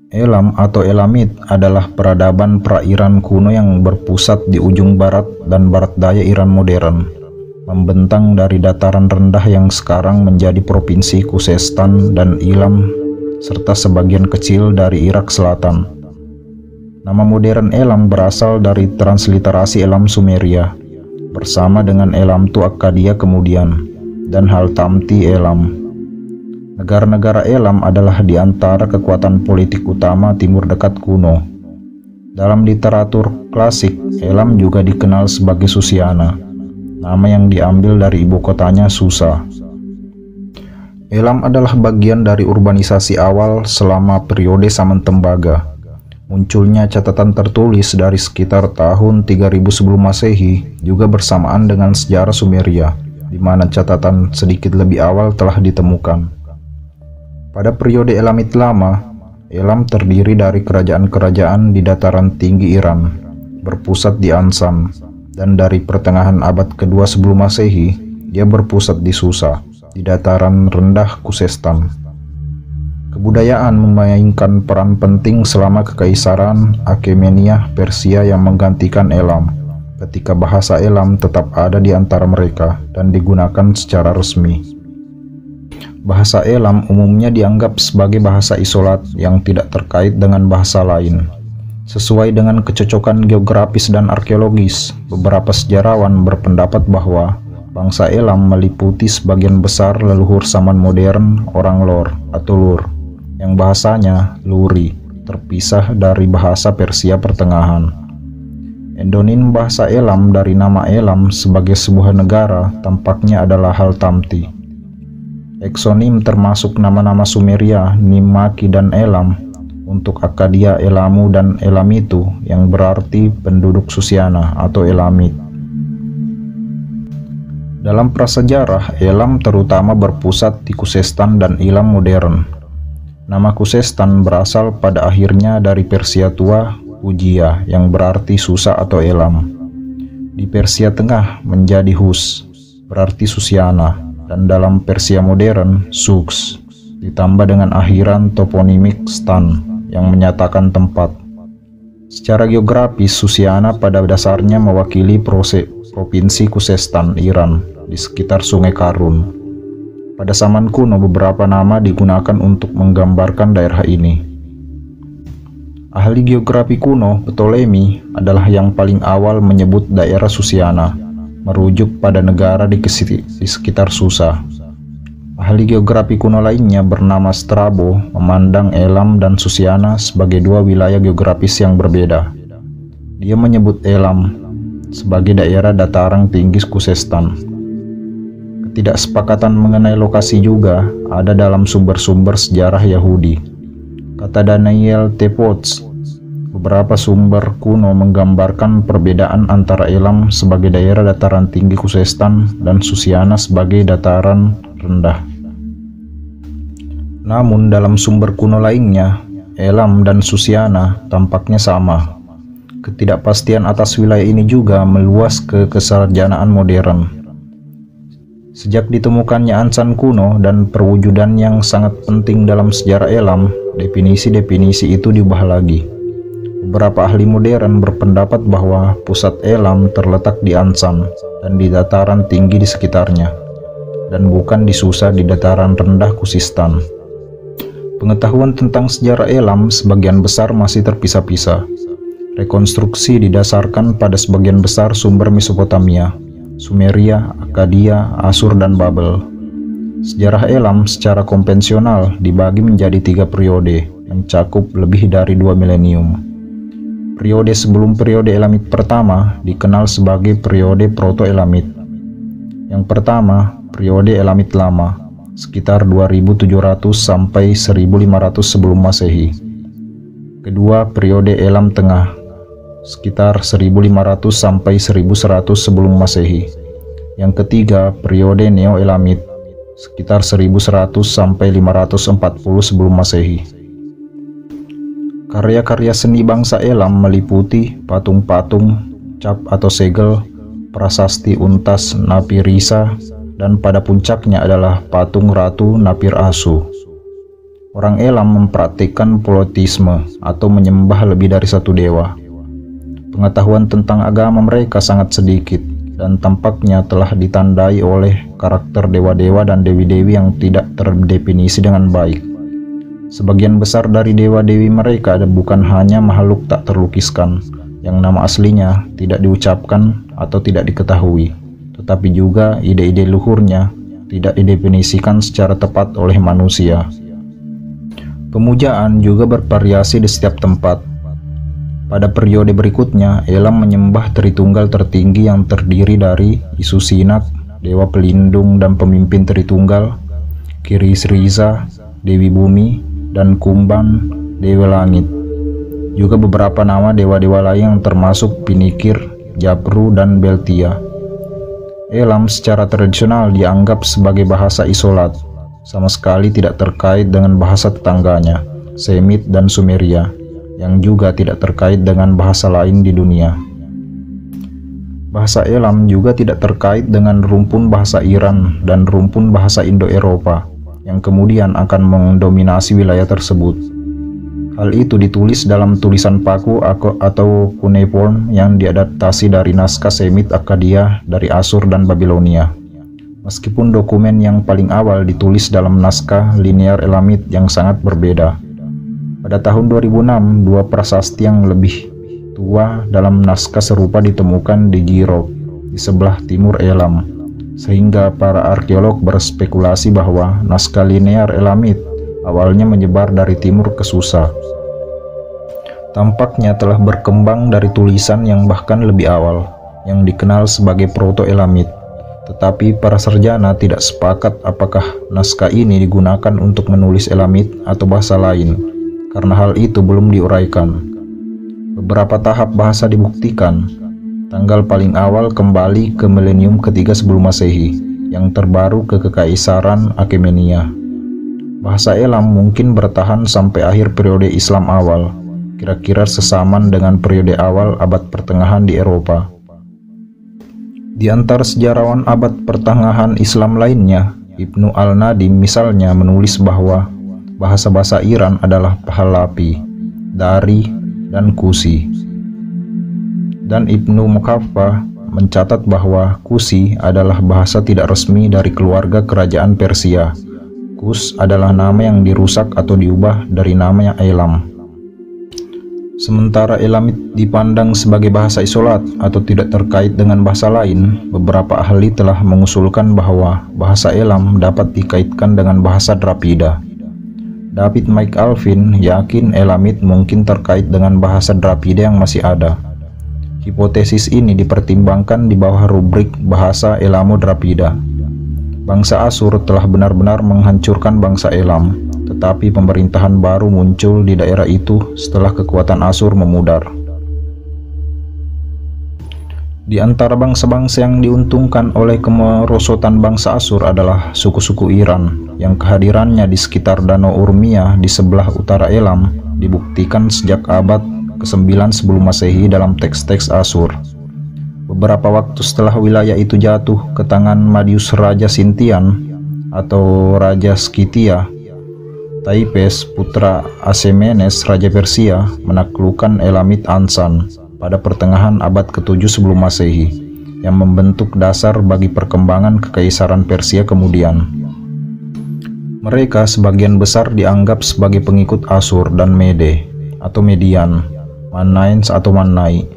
Elam atau Elamit adalah peradaban pra-Iran kuno yang berpusat di ujung barat dan barat daya Iran modern, membentang dari dataran rendah yang sekarang menjadi provinsi Khuzestan dan Ilam, serta sebagian kecil dari Irak Selatan. Nama modern Elam berasal dari transliterasi Elam Sumeria, bersama dengan Elamtu Akkadia kemudian, dan Haltamti Elam. Negara-negara Elam adalah di antara kekuatan politik utama Timur Dekat kuno. Dalam literatur klasik, Elam juga dikenal sebagai Susiana, nama yang diambil dari ibu kotanya Susa. Elam adalah bagian dari urbanisasi awal selama periode Samantembaga. Munculnya catatan tertulis dari sekitar tahun 3000 sebelum Masehi juga bersamaan dengan sejarah Sumeria, di mana catatan sedikit lebih awal telah ditemukan. Pada periode Elamit lama, Elam terdiri dari kerajaan-kerajaan di dataran tinggi Iran, berpusat di Ansan, dan dari pertengahan abad kedua sebelum Masehi, dia berpusat di Susa, di dataran rendah Khuzestan. Kebudayaan memainkan peran penting selama kekaisaran Achaemenid Persia yang menggantikan Elam, ketika bahasa Elam tetap ada di antara mereka dan digunakan secara resmi. Bahasa Elam umumnya dianggap sebagai bahasa isolat yang tidak terkait dengan bahasa lain. Sesuai dengan kecocokan geografis dan arkeologis, beberapa sejarawan berpendapat bahwa bangsa Elam meliputi sebagian besar leluhur Saman modern orang Lor atau Lur, yang bahasanya Luri, terpisah dari bahasa Persia Pertengahan. Endonim bahasa Elam dari nama Elam sebagai sebuah negara tampaknya adalah Haltamti. Eksonim termasuk nama-nama Sumeria, Nimaki dan Elam untuk Akkadia, Elamu, dan Elamitu yang berarti penduduk Susiana atau Elamit. Dalam prasejarah, Elam terutama berpusat di Khuzestan dan Ilam modern. Nama Khuzestan berasal pada akhirnya dari Persia tua, Ujia, yang berarti Susa atau Elam. Di Persia Tengah menjadi Hus, berarti Susiana, dan dalam Persia modern, Suks, ditambah dengan akhiran toponimik Stan yang menyatakan tempat. Secara geografis, Susiana pada dasarnya mewakili provinsi Khuzestan, Iran, di sekitar Sungai Karun. Pada zaman kuno, beberapa nama digunakan untuk menggambarkan daerah ini. Ahli geografi kuno, Ptolemy, adalah yang paling awal menyebut daerah Susiana, merujuk pada negara di sekitar Susa. Ahli geografi kuno lainnya bernama Strabo memandang Elam dan Susiana sebagai dua wilayah geografis yang berbeda. Dia menyebut Elam sebagai daerah dataran tinggi Khuzestan. Ketidaksepakatan mengenai lokasi juga ada dalam sumber-sumber sejarah Yahudi. Kata Daniel T. Potts, beberapa sumber kuno menggambarkan perbedaan antara Elam sebagai daerah dataran tinggi Khuzestan dan Susiana sebagai dataran rendah. Namun dalam sumber kuno lainnya, Elam dan Susiana tampaknya sama. Ketidakpastian atas wilayah ini juga meluas ke kesarjanaan modern. Sejak ditemukannya Ansan kuno dan perwujudan yang sangat penting dalam sejarah Elam, definisi-definisi itu diubah lagi. Beberapa ahli modern berpendapat bahwa pusat Elam terletak di Ansan dan di dataran tinggi di sekitarnya, dan bukan di Susa di dataran rendah Khuzestan. Pengetahuan tentang sejarah Elam sebagian besar masih terpisah-pisah. Rekonstruksi didasarkan pada sebagian besar sumber Mesopotamia, Sumeria, Akkadia, Asur, dan Babel. Sejarah Elam secara konvensional dibagi menjadi 3 periode, mencakup lebih dari 2 milenium. Periode sebelum periode Elamit pertama dikenal sebagai periode Proto-Elamit. Yang pertama, periode Elamit lama, sekitar 2700 sampai 1500 sebelum Masehi. Kedua, periode Elam tengah, sekitar 1500 sampai 1100 sebelum Masehi. Yang ketiga, periode Neo-Elamit, sekitar 1100 sampai 540 sebelum Masehi. Karya-karya seni bangsa Elam meliputi patung-patung, cap atau segel, prasasti untas Napirisa, dan pada puncaknya adalah patung Ratu Napir Asu. Orang Elam mempraktikkan politisme atau menyembah lebih dari satu dewa. Pengetahuan tentang agama mereka sangat sedikit dan tampaknya telah ditandai oleh karakter dewa-dewa dan dewi-dewi yang tidak terdefinisi dengan baik. Sebagian besar dari dewa-dewi mereka bukan hanya makhluk tak terlukiskan yang nama aslinya tidak diucapkan atau tidak diketahui, tetapi juga ide-ide luhurnya tidak didefinisikan secara tepat oleh manusia. Pemujaan juga bervariasi di setiap tempat. Pada periode berikutnya, Elam menyembah Tritunggal tertinggi yang terdiri dari Isusinak, dewa pelindung dan pemimpin Tritunggal, Kirisriza, dewi bumi, dan Kumban, dewa langit. Juga beberapa nama dewa-dewa lain yang termasuk Pinikir, Jabru, dan Beltia. Elam secara tradisional dianggap sebagai bahasa isolat, sama sekali tidak terkait dengan bahasa tetangganya, Semit dan Sumeria, yang juga tidak terkait dengan bahasa lain di dunia. Bahasa Elam juga tidak terkait dengan rumpun bahasa Iran dan rumpun bahasa Indo-Eropa, yang kemudian akan mendominasi wilayah tersebut. Hal itu ditulis dalam tulisan paku atau cuneiform yang diadaptasi dari naskah Semit Akkadia dari Asur dan Babilonia. Meskipun dokumen yang paling awal ditulis dalam naskah linear Elamit yang sangat berbeda. Pada tahun 2006, dua prasasti yang lebih tua dalam naskah serupa ditemukan di Girok, di sebelah timur Elam, sehingga para arkeolog berspekulasi bahwa naskah linear Elamit awalnya menyebar dari timur ke Susa. Tampaknya telah berkembang dari tulisan yang bahkan lebih awal, yang dikenal sebagai Proto-Elamit. Tetapi para sarjana tidak sepakat apakah naskah ini digunakan untuk menulis Elamit atau bahasa lain, karena hal itu belum diuraikan. Beberapa tahap bahasa dibuktikan. Tanggal paling awal kembali ke milenium ketiga sebelum Masehi, yang terbaru ke Kekaisaran Achaemenida. Bahasa Elam mungkin bertahan sampai akhir periode Islam awal, kira-kira sesaman dengan periode awal abad pertengahan di Eropa. Di antara sejarawan abad pertengahan Islam lainnya, Ibnu Al-Nadim misalnya menulis bahwa bahasa-bahasa Iran adalah Pahlavi, Dari, dan Kusi. Dan Ibnu Muqaffa mencatat bahwa Kusi adalah bahasa tidak resmi dari keluarga kerajaan Persia. Kus adalah nama yang dirusak atau diubah dari namanya Elam. Sementara Elamit dipandang sebagai bahasa isolat atau tidak terkait dengan bahasa lain, beberapa ahli telah mengusulkan bahwa bahasa Elam dapat dikaitkan dengan bahasa Drapida. David Mike Alvin yakin Elamit mungkin terkait dengan bahasa Drapida yang masih ada. Hipotesis ini dipertimbangkan di bawah rubrik bahasa Elamo-Drapida. Bangsa Asur telah benar-benar menghancurkan bangsa Elam, tetapi pemerintahan baru muncul di daerah itu setelah kekuatan Asur memudar. Di antara bangsa-bangsa yang diuntungkan oleh kemerosotan bangsa Asur adalah suku-suku Iran, yang kehadirannya di sekitar Danau Urmia di sebelah utara Elam dibuktikan sejak abad ke-9 sebelum Masehi dalam teks-teks Asur. Beberapa waktu setelah wilayah itu jatuh ke tangan Madius Raja Sintian atau Raja Skythia, Taipes, putra Asemenes, Raja Persia, menaklukkan Elamit Ansan pada pertengahan abad ke-7 sebelum Masehi, yang membentuk dasar bagi perkembangan Kekaisaran Persia kemudian. Mereka sebagian besar dianggap sebagai pengikut Asur dan Mede atau Median, Manains atau Mannai,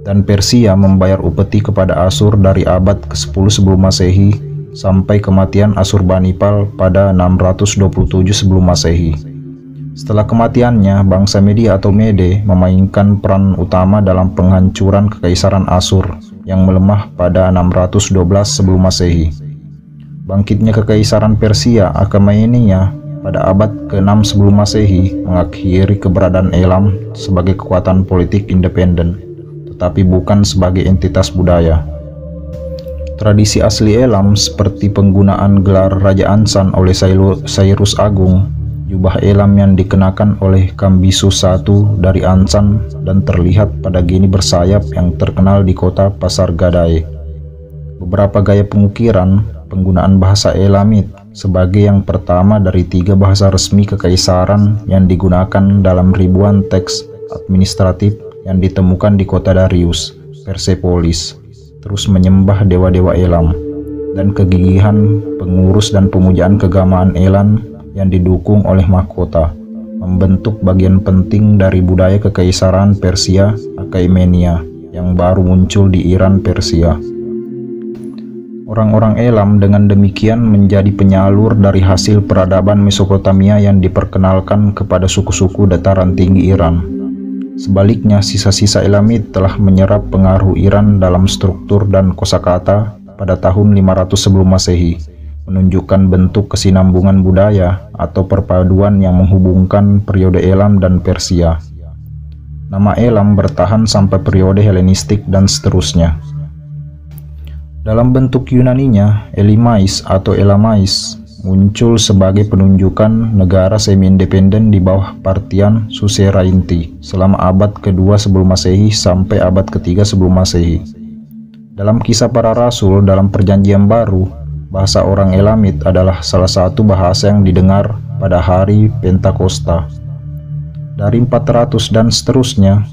dan Persia membayar upeti kepada Asur dari abad ke-10 sebelum Masehi sampai kematian Asurbanipal pada 627 sebelum Masehi. Setelah kematiannya, bangsa Media atau Mede memainkan peran utama dalam penghancuran Kekaisaran Asur yang melemah pada 612 sebelum Masehi. Bangkitnya Kekaisaran Persia Achaemenida pada abad ke-6 sebelum Masehi mengakhiri keberadaan Elam sebagai kekuatan politik independen, tetapi bukan sebagai entitas budaya. Tradisi asli Elam seperti penggunaan gelar Raja Ansan oleh Cyrus Agung, jubah Elam yang dikenakan oleh Kambisus I dari Ansan, dan terlihat pada geni bersayap yang terkenal di kota Pasar Gadae. Beberapa gaya pengukiran, penggunaan bahasa Elamit, sebagai yang pertama dari 3 bahasa resmi kekaisaran yang digunakan dalam ribuan teks administratif yang ditemukan di kota Darius, Persepolis, terus menyembah dewa-dewa Elam, dan kegigihan pengurus dan pemujaan keagamaan Elam yang didukung oleh mahkota, membentuk bagian penting dari budaya kekaisaran Persia Achaemenia yang baru muncul di Iran Persia. Orang-orang Elam dengan demikian menjadi penyalur dari hasil peradaban Mesopotamia yang diperkenalkan kepada suku-suku dataran tinggi Iran. Sebaliknya, sisa-sisa Elamit telah menyerap pengaruh Iran dalam struktur dan kosakata pada tahun 500 sebelum Masehi, menunjukkan bentuk kesinambungan budaya atau perpaduan yang menghubungkan periode Elam dan Persia. Nama Elam bertahan sampai periode Helenistik dan seterusnya. Dalam bentuk Yunaninya, Elimais atau Elamais muncul sebagai penunjukan negara semi-independen di bawah Partian Suzerainty selama abad kedua sebelum Masehi sampai abad ketiga sebelum Masehi. Dalam Kisah Para Rasul dalam Perjanjian Baru, bahasa orang Elamit adalah salah satu bahasa yang didengar pada hari Pentakosta. Dari 400 dan seterusnya,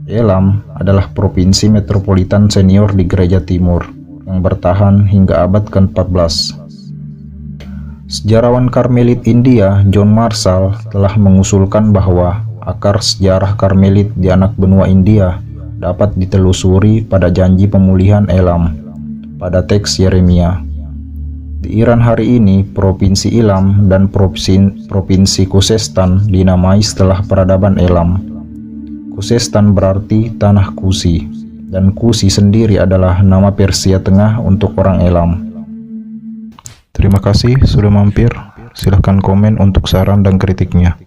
Elam adalah provinsi metropolitan senior di Gereja Timur yang bertahan hingga abad ke-14. Sejarawan Karmelit India John Marshall telah mengusulkan bahwa akar sejarah Karmelit di anak benua India dapat ditelusuri pada janji pemulihan Elam pada teks Yeremia. Di Iran hari ini, Provinsi Elam dan Provinsi Khuzestan dinamai setelah peradaban Elam. Khuzestan berarti tanah Kusi, dan Kusi sendiri adalah nama Persia Tengah untuk orang Elam. Terima kasih sudah mampir. Silahkan komen untuk saran dan kritiknya.